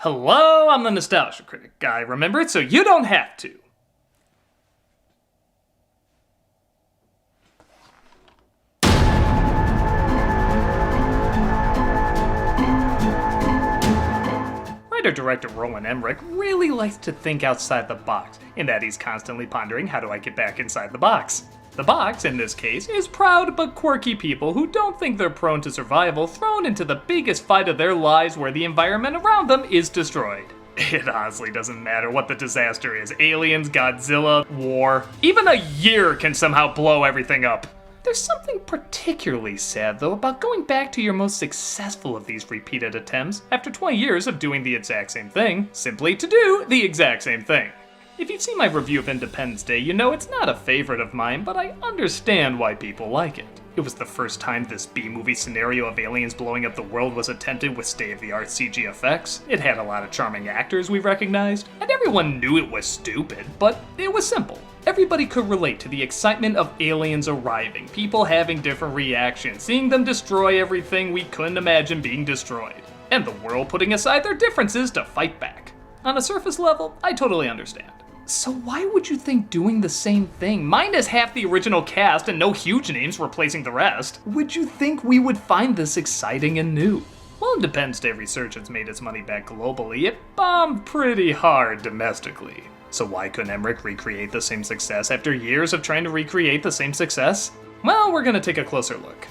Hello, I'm the Nostalgia Critic. I remember it so you don't have to. Writer-director Roland Emmerich really likes to think outside the box, in that he's constantly pondering, how do I get back inside the box? The box, in this case, is proud but quirky people who don't think they're prone to survival thrown into the biggest fight of their lives where the environment around them is destroyed. It honestly doesn't matter what the disaster is. Aliens, Godzilla, war. Even a year can somehow blow everything up. There's something particularly sad, though, about going back to your most successful of these repeated attempts after 20 years of doing the exact same thing, simply to do the exact same thing. If you've seen my review of Independence Day, you know it's not a favorite of mine, but I understand why people like it. It was the first time this B-movie scenario of aliens blowing up the world was attempted with state-of-the-art CG effects. It had a lot of charming actors we recognized, and everyone knew it was stupid, but it was simple. Everybody could relate to the excitement of aliens arriving, people having different reactions, seeing them destroy everything we couldn't imagine being destroyed, and the world putting aside their differences to fight back. On a surface level, I totally understand. So why would you think doing the same thing, minus half the original cast and no huge names replacing the rest, would you think we would find this exciting and new? While Independence Day Resurgence made its money back globally, it bombed pretty hard domestically. So why couldn't Emmerich recreate the same success after years of trying to recreate the same success? Well, we're gonna take a closer look.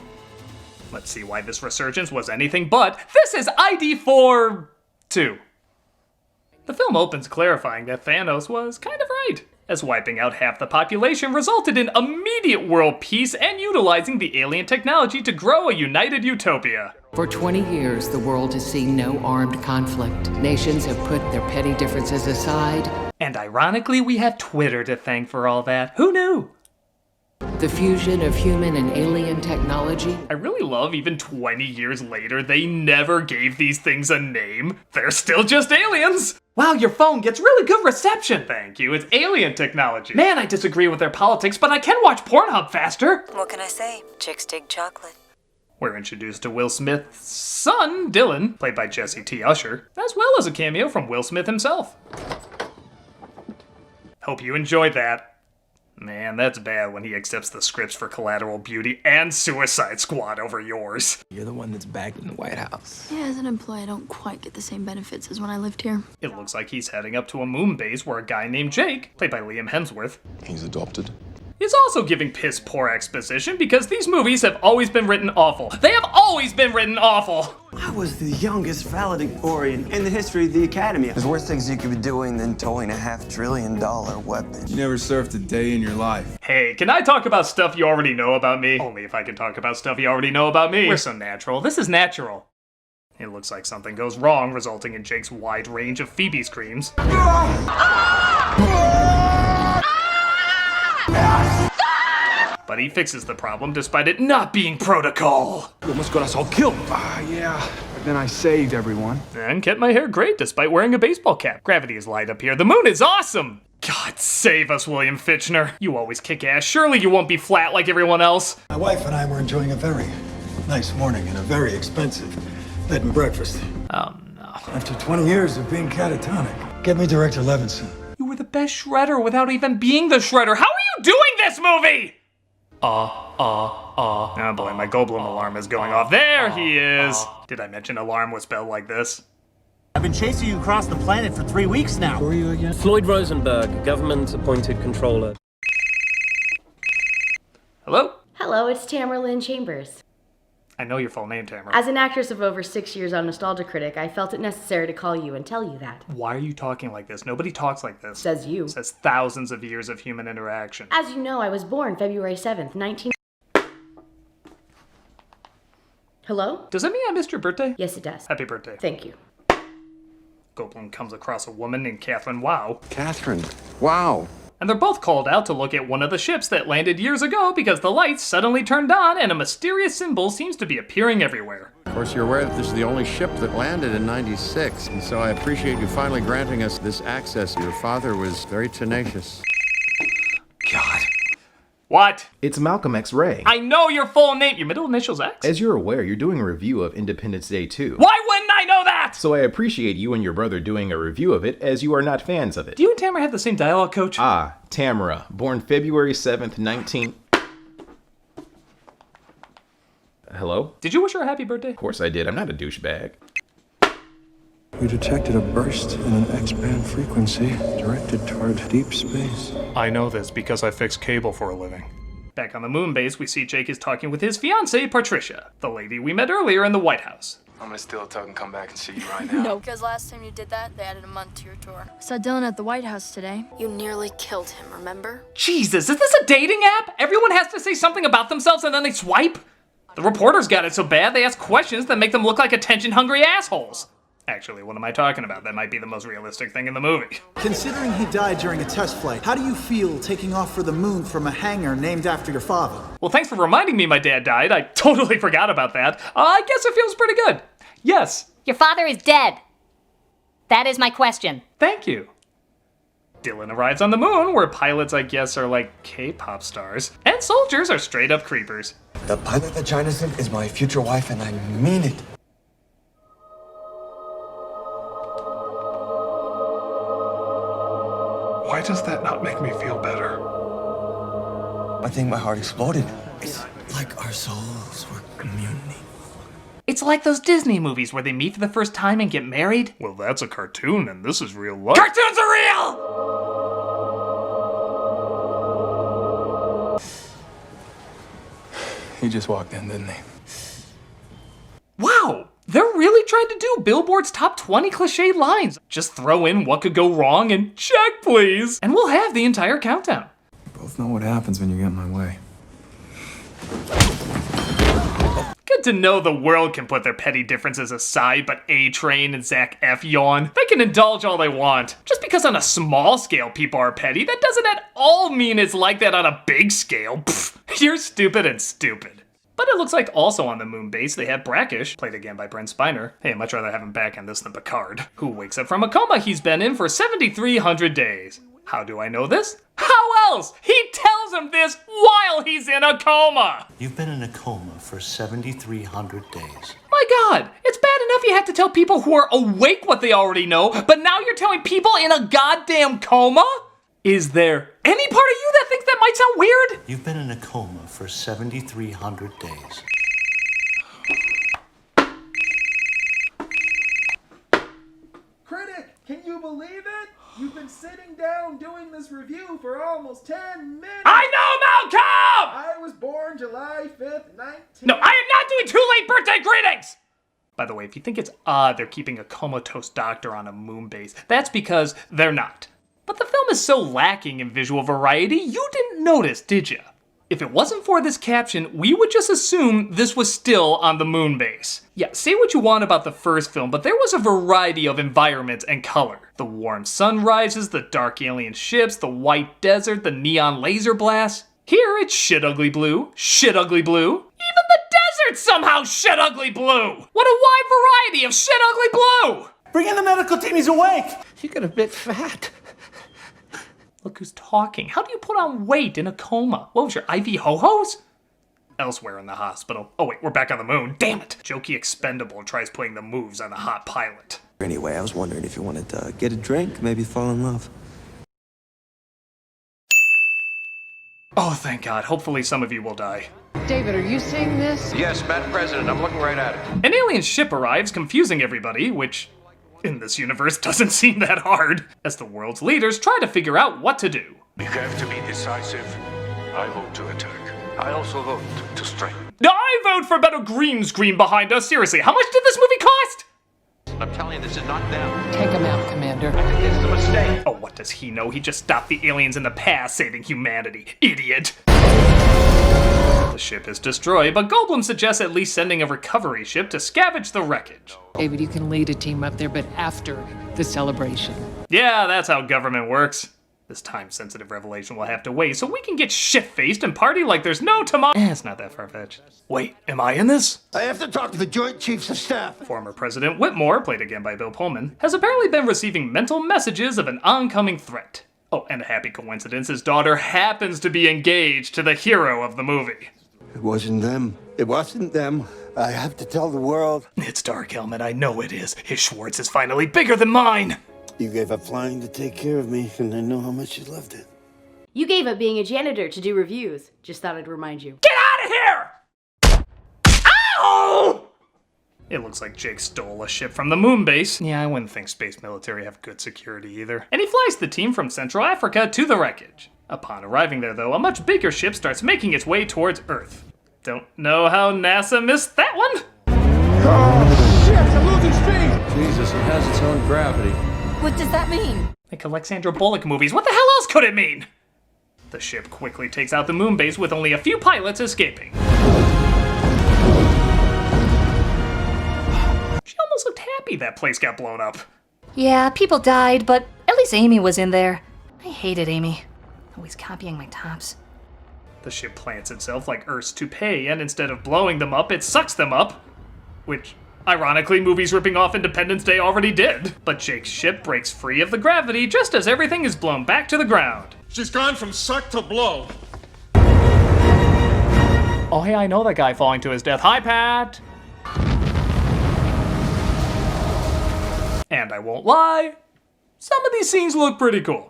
Let's see why this resurgence was anything but, this is ID for 2. The film opens clarifying that Thanos was kind of right, as wiping out half the population resulted in immediate world peace and utilizing the alien technology to grow a united utopia. For 20 years, the world has seen no armed conflict. Nations have put their petty differences aside. And ironically, we have Twitter to thank for all that. Who knew? The fusion of human and alien technology. I really love even 20 years later, they never gave these things a name. They're still just aliens. Wow, your phone gets really good reception. Thank you, it's alien technology. Man, I disagree with their politics, but I can watch Pornhub faster. What can I say? Chicks dig chocolate. We're introduced to Will Smith's son, Dylan, played by Jesse T. Usher, as well as a cameo from Will Smith himself. Hope you enjoyed that. Man, that's bad when he accepts the scripts for Collateral Beauty and Suicide Squad over yours. You're the one that's back in the White House. Yeah, as an employee, I don't quite get the same benefits as when I lived here. It looks like he's heading up to a moon base where a guy named Jake, played by Liam Hemsworth, He's adopted. is also giving piss poor exposition because these movies have always been written awful. They have always been written awful! I was the youngest valedictorian in the history of the Academy. There's worse things you could be doing than towing a $500 billion weapon. You never served a day in your life. Hey, can I talk about stuff you already know about me? Only if I can talk about stuff you already know about me. We're so natural. This is natural. It looks like something goes wrong, resulting in Jake's wide range of Phoebe screams. But he fixes the problem despite it not being protocol. You almost got us all killed. Yeah, but then I saved everyone. And kept my hair great despite wearing a baseball cap. Gravity is light up here. The moon is awesome! God save us, William Fitchner. You always kick ass. Surely you won't be flat like everyone else. My wife and I were enjoying a very nice morning and a very expensive bed and breakfast. Oh no. After 20 years of being catatonic, get me Director Levinson. You were the best shredder without even being the shredder. How are you doing this movie? Oh boy, my Goldblum alarm is going off. There he is. Did I mention alarm was spelled like this? I've been chasing you across the planet for 3 weeks now. Who are you again? Floyd Rosenberg, government-appointed controller. Hello? Hello, it's Tamara Lynn Chambers. I know your full name, Tamara. As an actress of over 6 years on Nostalgia Critic, I felt it necessary to call you and tell you that. Why are you talking like this? Nobody talks like this. Says you. Says thousands of years of human interaction. As you know, I was born February 7th, 19... Hello? Does that mean I missed your birthday? Yes, it does. Happy birthday. Thank you. Goldblum comes across a woman named Catherine Wow. Catherine, wow. And they're both called out to look at one of the ships that landed years ago because the lights suddenly turned on and a mysterious symbol seems to be appearing everywhere. Of course, you're aware that this is the only ship that landed in '96, and so I appreciate you finally granting us this access. Your father was very tenacious. God. What? It's Malcolm X Ray. I know your full name. Your middle initial's X? As you're aware, you're doing a review of Independence Day 2. Why wouldn't I know that! So I appreciate you and your brother doing a review of it, as you are not fans of it. Do you and Tamara have the same dialogue coach? Ah, Tamara, born February 7th, 19... Hello? Did you wish her a happy birthday? Of course I did. I'm not a douchebag. We detected a burst in an X-band frequency directed toward deep space. I know this because I fix cable for a living. Back on the moon base, we see Jake is talking with his fiancée, Patricia, the lady we met earlier in the White House. I'm gonna steal a tug and come back and see you right now. No, because last time you did that, they added a month to your tour. I saw Dylan at the White House today. You nearly killed him, remember? Jesus, is this a dating app? Everyone has to say something about themselves and then they swipe? The reporters got it so bad they ask questions that make them look like attention-hungry assholes. Actually, what am I talking about? That might be the most realistic thing in the movie. Considering he died during a test flight, how do you feel taking off for the moon from a hangar named after your father? Well, thanks for reminding me my dad died. I totally forgot about that. I guess it feels pretty good. Yes. Your father is dead. That is my question. Thank you. Dylan arrives on the moon, where pilots, I guess, are like K-pop stars, and soldiers are straight-up creepers. The pilot that China sent is my future wife, and I mean it. Why does that not make me feel better? I think my heart exploded. It's like our souls were communing. It's like those Disney movies where they meet for the first time and get married. Well, that's a cartoon, and this is real life. Cartoons are real! He just walked in, didn't he? Wow! They're really trying to do Billboard's top 20 cliched lines. Just throw in what could go wrong and check, please. And we'll have the entire countdown. We both know what happens when you get in my way. Good to know the world can put their petty differences aside, but A-Train and Zach F. yawn. They can indulge all they want. Just because on a small scale people are petty, that doesn't at all mean it's like that on a big scale. Pfft, you're stupid and stupid. But it looks like also on the moon base they have Brackish, played again by Brent Spiner. Hey, I'd much rather have him back in this than Picard, who wakes up from a coma he's been in for 7,300 days. How do I know this? How else? He tells him this while he's in a coma! You've been in a coma for 7,300 days. My God, it's bad enough you have to tell people who are awake what they already know, but now you're telling people in a goddamn coma? Is there any part of you that thinks that might sound weird? You've been in a coma for 7,300 days. Critic, can you believe it? You've been sitting down doing this review for almost 10 minutes. I know, Malcolm! I was born July 5th, 19... No, I am not doing too late birthday greetings! By the way, if you think it's odd they're keeping a comatose doctor on a moon base, that's because they're not. But the film is so lacking in visual variety, you didn't notice, did ya? If it wasn't for this caption, we would just assume this was still on the moon base. Yeah, say what you want about the first film, but there was a variety of environments and color. The warm sunrises, the dark alien ships, the white desert, the neon laser blasts. Here it's shit ugly blue, shit ugly blue. Even the desert's somehow shit ugly blue! What a wide variety of shit ugly blue! Bring in the medical team, he's awake! You got a bit fat. Look who's talking. How do you put on weight in a coma? What was your IV ho-hos? Elsewhere in the hospital. Oh wait, we're back on the moon. Damn it! Jokey Expendable tries putting the moves on the hot pilot. Anyway, I was wondering if you wanted to get a drink, maybe fall in love. Oh, thank God. Hopefully some of you will die. David, are you seeing this? Yes, Madam President, I'm looking right at it. An alien ship arrives, confusing everybody, which, in this universe, doesn't seem that hard, as the world's leaders try to figure out what to do. We have to be decisive. I vote to attack. I also vote to strike. I vote for better green screen behind us. Seriously, how much did this movie cost? I'm telling you, this is not them. Take him out, Commander. I think this is a mistake. Oh, what does he know? He just stopped the aliens in the past, saving humanity. Idiot. The ship is destroyed, but Goldblum suggests at least sending a recovery ship to scavenge the wreckage. David, you can lead a team up there, but after the celebration. Yeah, that's how government works. This time-sensitive revelation will have to wait so we can get shit-faced and party like there's no tomorrow. It's not that far-fetched. Wait, am I in this? I have to talk to the Joint Chiefs of Staff. Former President Whitmore, played again by Bill Pullman, has apparently been receiving mental messages of an oncoming threat. Oh, and a happy coincidence, his daughter happens to be engaged to the hero of the movie. It wasn't them. It wasn't them. I have to tell the world. It's dark, Helmet. I know it is. His Schwartz is finally bigger than mine. You gave up flying to take care of me, and I know how much you loved it. You gave up being a janitor to do reviews. Just thought I'd remind you. Get out of here! Ow! It looks like Jake stole a ship from the moon base. Yeah, I wouldn't think space military have good security either. And he flies the team from Central Africa to the wreckage. Upon arriving there, though, a much bigger ship starts making its way towards Earth. Don't know how NASA missed that one. Oh, shit, I'm losing speed! Jesus, it has its own gravity. What does that mean? Like Alexandra Bullock movies, what the hell else could it mean? The ship quickly takes out the moon base with only a few pilots escaping. She almost looked happy that place got blown up. Yeah, people died, but at least Amy was in there. I hated Amy. Always copying my tops. The ship plants itself like Earth's toupee, and instead of blowing them up, it sucks them up. Which, ironically, movies ripping off Independence Day already did. But Jake's ship breaks free of the gravity just as everything is blown back to the ground. She's gone from suck to blow. Oh hey, I know that guy falling to his death. Hi, Pat! And I won't lie, some of these scenes look pretty cool.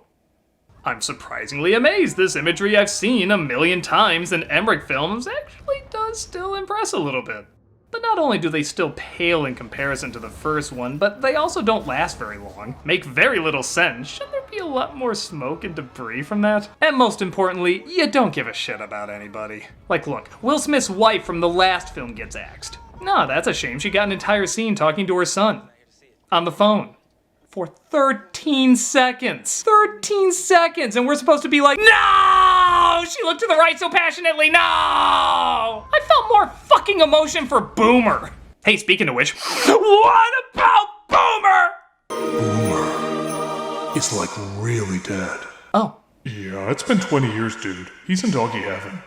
I'm surprisingly amazed this imagery I've seen a million times in Emmerich films actually does still impress a little bit. But not only do they still pale in comparison to the first one, but they also don't last very long, make very little sense. Shouldn't there be a lot more smoke and debris from that? And most importantly, you don't give a shit about anybody. Like look, Will Smith's wife from the last film gets axed. No, that's a shame, she got an entire scene talking to her son. On the phone. For 13 seconds. 13 seconds, and we're supposed to be like, no! She looked to the right so passionately, no! I felt more fucking emotion for Boomer. Hey, speaking of which, what about Boomer? Boomer is like really dead. Oh. Yeah, it's been 20 years, dude. He's in doggy heaven.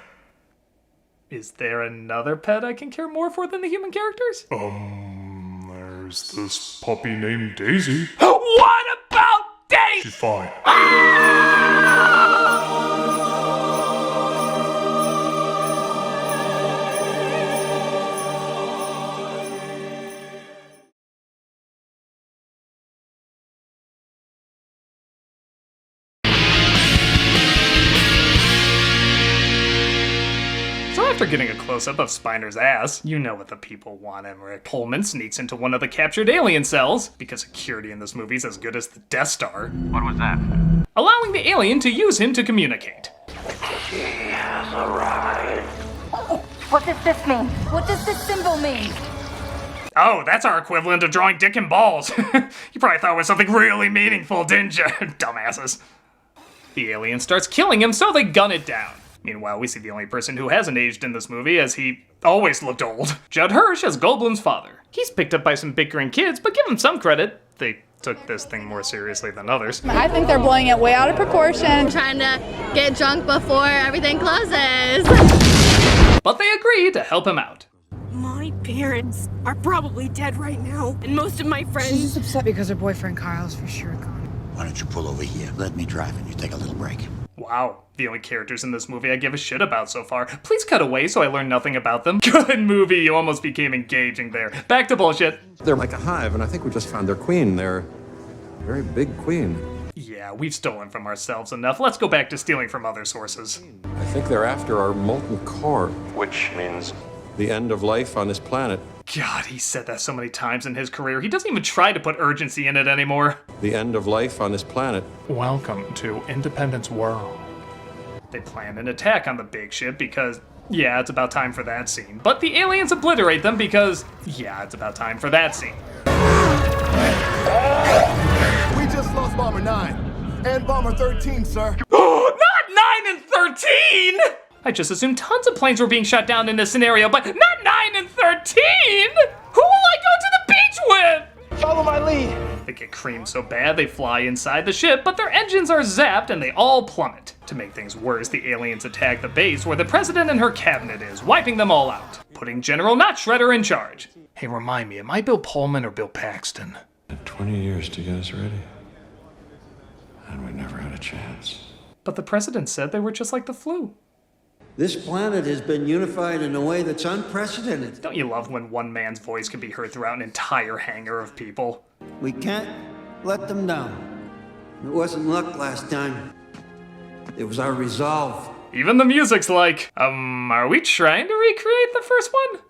Is there another pet I can care more for than the human characters? There's this puppy named Daisy. What about Daisy? She's fine. After getting a close-up of Spiner's ass, you know what the people want, Emmerich. Pullman sneaks into one of the captured alien cells, because security in this movie is as good as the Death Star. What was that? Allowing the alien to use him to communicate. She has arrived. What does this mean? What does this symbol mean? Oh, that's our equivalent of drawing dick and balls. You probably thought it was something really meaningful, didn't you? Dumbasses. The alien starts killing him, so they gun it down. Meanwhile, we see the only person who hasn't aged in this movie, as he always looked old. Judd Hirsch as Goldblum's father. He's picked up by some bickering kids, but give him some credit. They took this thing more seriously than others. I think they're blowing it way out of proportion. Trying to get drunk before everything closes. But they agree to help him out. My parents are probably dead right now, and most of my friends... She's just upset because her boyfriend Kyle's for sure gone. Why don't you pull over here? Let me drive and you take a little break. Wow, the only characters in this movie I give a shit about so far. Please cut away so I learn nothing about them. Good movie, you almost became engaging there. Back to bullshit. They're like a hive, and I think we just found their queen. They're a very big queen. Yeah, we've stolen from ourselves enough. Let's go back to stealing from other sources. I think they're after our molten core. Which means... the end of life on this planet. God, he said that so many times in his career. He doesn't even try to put urgency in it anymore. The end of life on this planet. Welcome to Independence World. They plan an attack on the big ship because, yeah, it's about time for that scene. But the aliens obliterate them because, yeah, it's about time for that scene. We just lost Bomber 9 and Bomber 13, sir. Not 9 and 13! I just assumed tons of planes were being shot down in this scenario, but not 9 and 13! Who will I go to the beach with? Follow my lead. They get creamed so bad they fly inside the ship, but their engines are zapped and they all plummet. To make things worse, the aliens attack the base where the president and her cabinet is, wiping them all out, putting General Not Shredder in charge. Hey, remind me, am I Bill Pullman or Bill Paxton? 20 years to get us ready. And we never had a chance. But the president said they were just like the flu. This planet has been unified in a way that's unprecedented. Don't you love when one man's voice can be heard throughout an entire hangar of people? We can't let them down. It wasn't luck last time. It was our resolve. Even the music's like, are we trying to recreate the first one?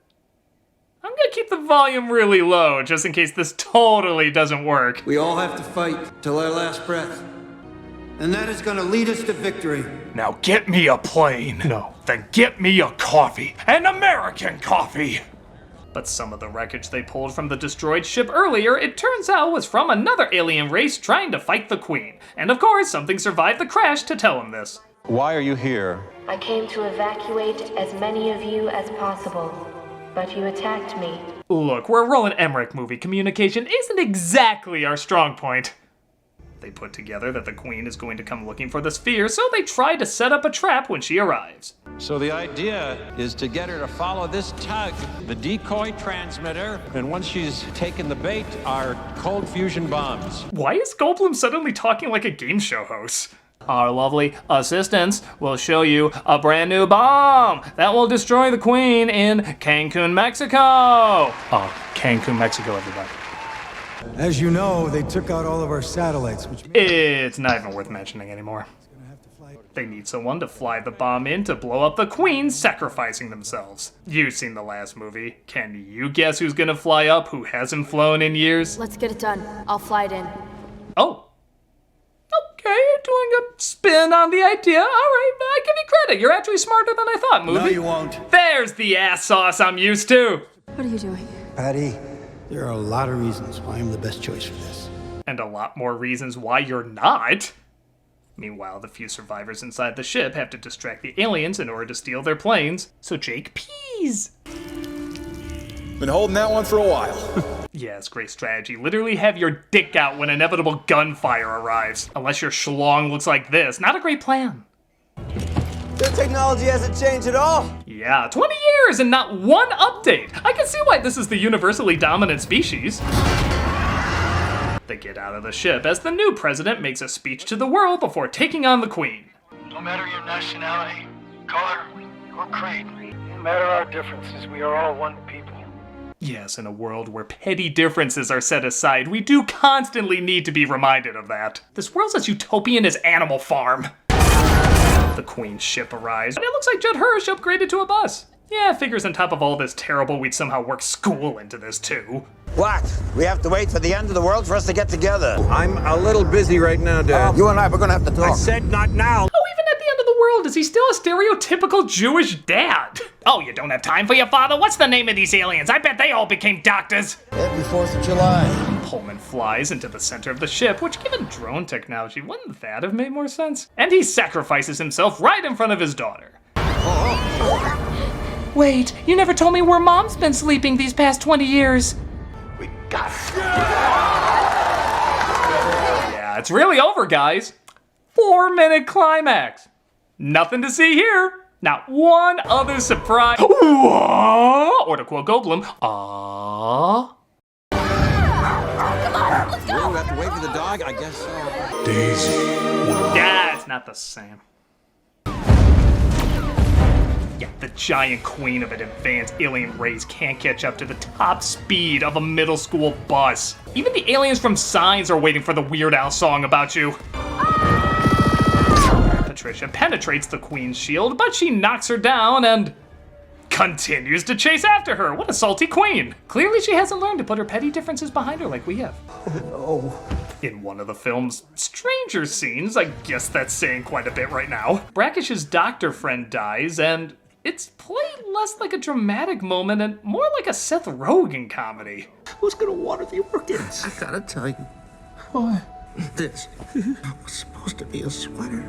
I'm gonna keep the volume really low, just in case this totally doesn't work. We all have to fight till our last breath. And that is gonna lead us to victory. Now get me a plane. No. Then get me a coffee. An American coffee. But some of the wreckage they pulled from the destroyed ship earlier, it turns out was from another alien race trying to fight the Queen. And of course, something survived the crash to tell him this. Why are you here? I came to evacuate as many of you as possible, but you attacked me. Look, we're a Roland Emmerich movie. Communication isn't exactly our strong point. They put together that the Queen is going to come looking for the sphere, so they try to set up a trap when she arrives. So the idea is to get her to follow this tug, the decoy transmitter, and once she's taken the bait, our cold fusion bombs. Why is Goldblum suddenly talking like a game show host? Our lovely assistants will show you a brand new bomb that will destroy the Queen in Cancun, Mexico. Oh, Cancun, Mexico, everybody. As you know, they took out all of our satellites, which... It's not even worth mentioning anymore. They need someone to fly the bomb in to blow up the Queen, sacrificing themselves. You've seen the last movie. Can you guess who's gonna fly up who hasn't flown in years? Let's get it done. I'll fly it in. Oh. Okay, you're doing a spin on the idea. All right, I give you credit. You're actually smarter than I thought, movie. No, you won't. There's the ass sauce I'm used to. What are you doing? Patty, there are a lot of reasons why I'm the best choice for this. And a lot more reasons why you're not. Meanwhile, the few survivors inside the ship have to distract the aliens in order to steal their planes, so Jake pees. Been holding that one for a while. Yeah, it's great strategy. Literally have your dick out when inevitable gunfire arrives. Unless your schlong looks like this. Not a great plan. The technology hasn't changed at all. Yeah, 20 years and not one update. I can see why this is the universally dominant species. They get out of the ship as the new president makes a speech to the world before taking on the Queen. No matter your nationality, color, or creed, no matter our differences, we are all one people. Yes, in a world where petty differences are set aside, we do constantly need to be reminded of that. This world's as utopian as Animal Farm. The Queen's ship arrives, and it looks like Judd Hirsch upgraded to a bus. Yeah, figures on top of all this terrible, we'd somehow work school into this too. What? We have to wait for the end of the world for us to get together. I'm a little busy right now, Dad. You and I, we're gonna have to talk. I said not now. Oh, even at the end of the world, is he still a stereotypical Jewish dad? Oh, you don't have time for your father? What's the name of these aliens? I bet they all became doctors. Happy 4th of July. Pullman flies into the center of the ship, which given drone technology, wouldn't that have made more sense? And he sacrifices himself right in front of his daughter. Wait, you never told me where Mom's been sleeping these past 20 years. We got it. Yeah, it's really over, guys. 4-minute climax. Nothing to see here. Not one other surprise. Or to quote Goldblum, aww. Come on, let's go! We have to wait for the dog? I guess so. Daisy. Yeah, it's not the same. Yeah, the giant queen of an advanced alien race can't catch up to the top speed of a middle school bus. Even the aliens from Signs are waiting for the Weird Al song about you. Patricia penetrates the Queen's shield, but she knocks her down and continues to chase after her. What a salty queen. Clearly she hasn't learned to put her petty differences behind her like we have. Oh. In one of the film's stranger scenes, I guess that's saying quite a bit right now, Brackish's doctor friend dies, and it's played less like a dramatic moment and more like a Seth Rogen comedy. Who's gonna water the orchids? I gotta tell you. What? This was supposed to be a sweater.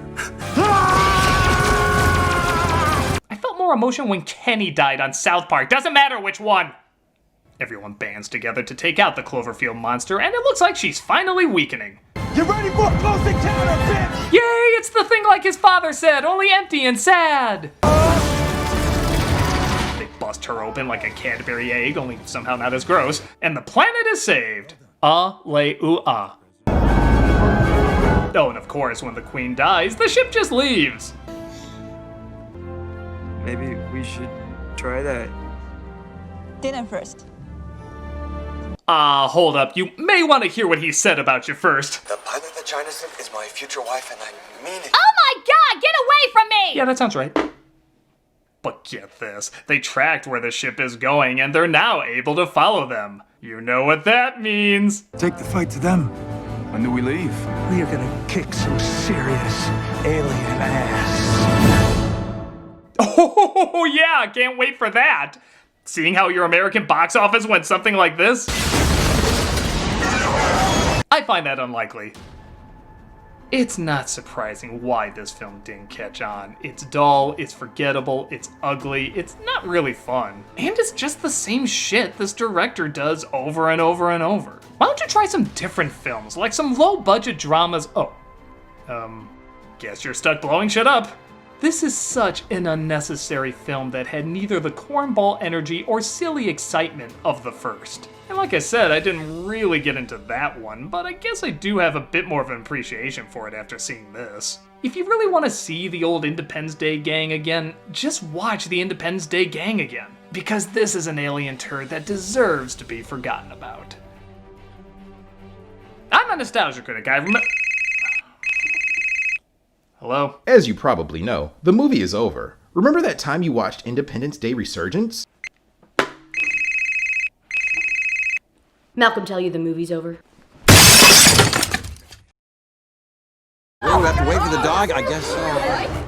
I felt more emotion when Kenny died on South Park. Doesn't matter which one. Everyone bands together to take out the Cloverfield monster, and it looks like she's finally weakening. You ready for a close encounter, bitch? Yay, it's the thing like his father said, only empty and sad. They bust her open like a Cadbury egg, only somehow not as gross, and the planet is saved. Alleluia. Oh, and of course, when the Queen dies, the ship just leaves. Maybe we should try that. Dinner first. Hold up. You may want to hear what he said about you first. The pilot of the China ship is my future wife, and I mean it. Oh my god, get away from me! Yeah, that sounds right. But get this. They tracked where the ship is going, and they're now able to follow them. You know what that means. Take the fight to them. When do we leave? We are gonna kick some serious alien ass. Oh, yeah, can't wait for that. Seeing how your American box office went something like this? I find that unlikely. It's not surprising why this film didn't catch on. It's dull, it's forgettable, it's ugly, it's not really fun. And it's just the same shit this director does over and over and over. Why don't you try some different films, like some low-budget dramas? Guess you're stuck blowing shit up. This is such an unnecessary film that had neither the cornball energy or silly excitement of the first. And like I said, I didn't really get into that one, but I guess I do have a bit more of an appreciation for it after seeing this. If you really want to see the old Independence Day gang again, just watch the Independence Day gang again, because this is an alien turd that deserves to be forgotten about. I'm a nostalgia critic, I remember... Hello? As you probably know, the movie is over. Remember that time you watched Independence Day Resurgence? Malcolm tell you the movie's over? We have to wait for the dog? I guess so.